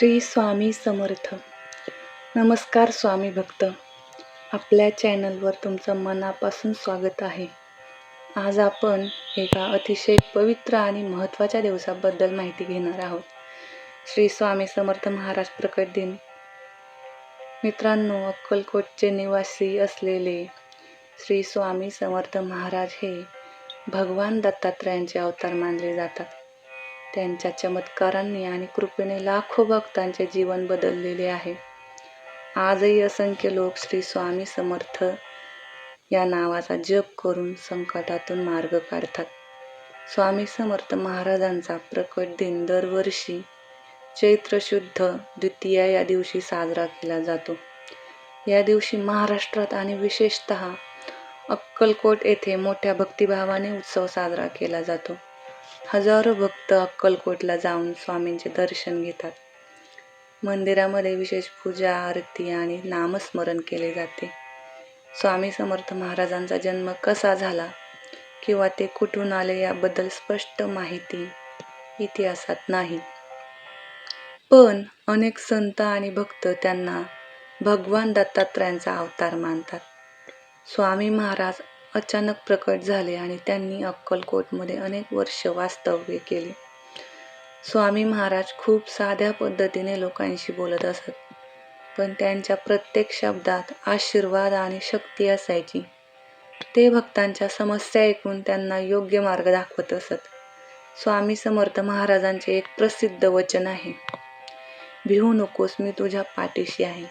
श्री स्वामी समर्थ. नमस्कार स्वामी भक्त. आपल्या चॅनलवर तुमचं मनापासून स्वागत आहे. आज आपण एका अतिशय पवित्र आणि महत्त्वाच्या दिवसाबद्दल माहिती घेणार आहोत. श्री स्वामी समर्थ महाराज प्रकट दिन. मित्रांनो, अक्कलकोटचे निवासी असलेले श्री स्वामी समर्थ महाराज हे भगवान दत्तात्रयांचे अवतार मानले जातात. त्यांच्या चमत्कारांनी आणि कृपेने लाखो भक्तांचे जीवन बदललेले आहे. आजही असंख्य लोक श्री स्वामी समर्थ या नावाचा जप करून संकटातून मार्ग काढतात. स्वामी समर्थ महाराजांचा प्रकट दिन दरवर्षी चैत्र शुद्ध द्वितीया या दिवशी साजरा केला जातो. या दिवशी महाराष्ट्रात आणि विशेषतः अक्कलकोट येथे मोठ्या भक्तिभावाने उत्सव साजरा केला जातो. हजारो भक्त अक्कलकोटला जाऊन स्वामींचे दर्शन घेतात. मंदिरामध्ये विशेष पूजा, आरती आणि नामस्मरण केले जाते. स्वामी समर्थ महाराजांचा जन्म कसा झाला किंवा ते कुठून आले याबद्दल स्पष्ट माहिती इतिहासात नाही. पण अनेक संत आणि भक्त त्यांना भगवान दत्तात्रयांचा अवतार मानतात. स्वामी महाराज अचानक प्रकट झाले आणि त्यांनी अक्कलकोटमध्ये अनेक वर्ष वास्तव्य केले. स्वामी महाराज खूप साध्या पद्धतीने लोकांशी बोलत असत, पण त्यांच्या प्रत्येक शब्दात आशीर्वाद आणि शक्ती असायची. ते भक्तांच्या समस्या ऐकून त्यांना योग्य मार्ग दाखवत असत. स्वामी समर्थ महाराजांचे एक प्रसिद्ध वचन आहे, भिवू नकोस, मी तुझ्या पाठीशी आहे.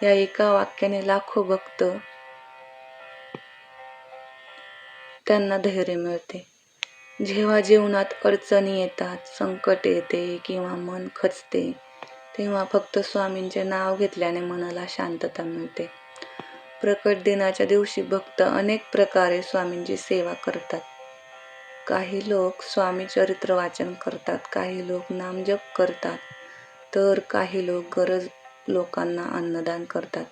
या एका वाक्याने लाखो भक्त त्यांना धैर्य मिळते. जेव्हा जीवनात अडचणी येतात, संकट येते किंवा मन खचते, तेव्हा फक्त स्वामींचे नाव घेतल्याने मनाला शांतता मिळते. प्रकट दिनाच्या दिवशी भक्त अनेक प्रकारे स्वामींची सेवा करतात. काही लोक स्वामी चरित्र वाचन करतात, काही लोक नामजप करतात, तर काही लोक गरज लोकांना अन्नदान करतात.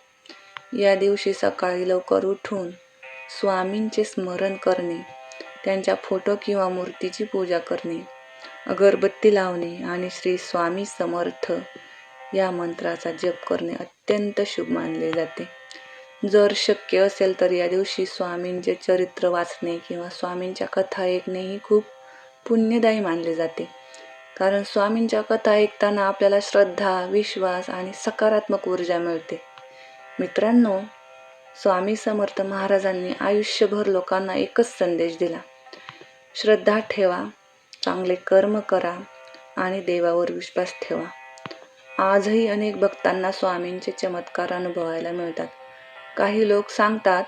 या दिवशी सकाळी लवकर उठून स्वामींचे स्मरण करणे, त्यांच्या फोटो किंवा मूर्तीची पूजा करणे, अगरबत्ती लावणे आणि श्री स्वामी समर्थ या मंत्राचा जप करणे अत्यंत शुभ मानले जाते. जर शक्य असेल तर या दिवशी स्वामींचे चरित्र वाचणे किंवा स्वामींच्या कथा ऐकणेही खूप पुण्यदायी मानले जाते. कारण स्वामींच्या कथा ऐकताना आपल्याला श्रद्धा, विश्वास आणि सकारात्मक ऊर्जा मिळते. मित्रांनो, स्वामी समर्थ महाराजांनी आयुष्यभर लोकांना एकच संदेश दिला, श्रद्धा ठेवा, चांगले कर्म करा आणि देवावर विश्वास ठेवा. आजही अनेक भक्तांना स्वामींचे चमत्कार अनुभवायला मिळतात. काही लोक सांगतात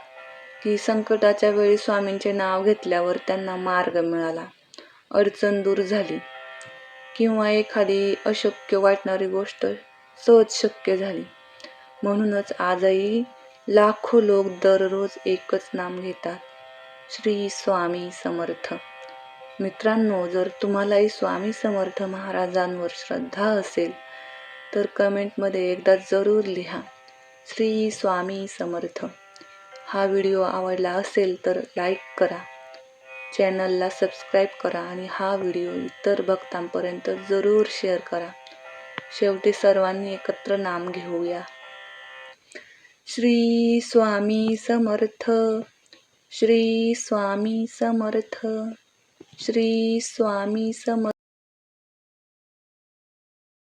की संकटाच्या वेळी स्वामींचे नाव घेतल्यावर त्यांना मार्ग मिळाला, अडचण दूर झाली किंवा एखादी अशक्य वाटणारी गोष्ट सहज शक्य झाली. म्हणूनच आजही लाखो लोक दररोज एकच नाम घेतात, श्री स्वामी समर्थ. मित्रांनो, जर तुम्हालाही स्वामी समर्थ महाराजांवर श्रद्धा असेल तर कमेंटमध्ये एकदा जरूर लिहा, श्री स्वामी समर्थ. हा व्हिडिओ आवडला असेल तर लाईक करा, चॅनलला सबस्क्राईब करा आणि हा व्हिडिओ इतर भक्तांपर्यंत जरूर शेअर करा. शेवटी सर्वांनी एकत्र नाम घेऊया, श्री स्वामी समर्थ, श्री स्वामी समर्थ, श्री स्वामी समर्थ.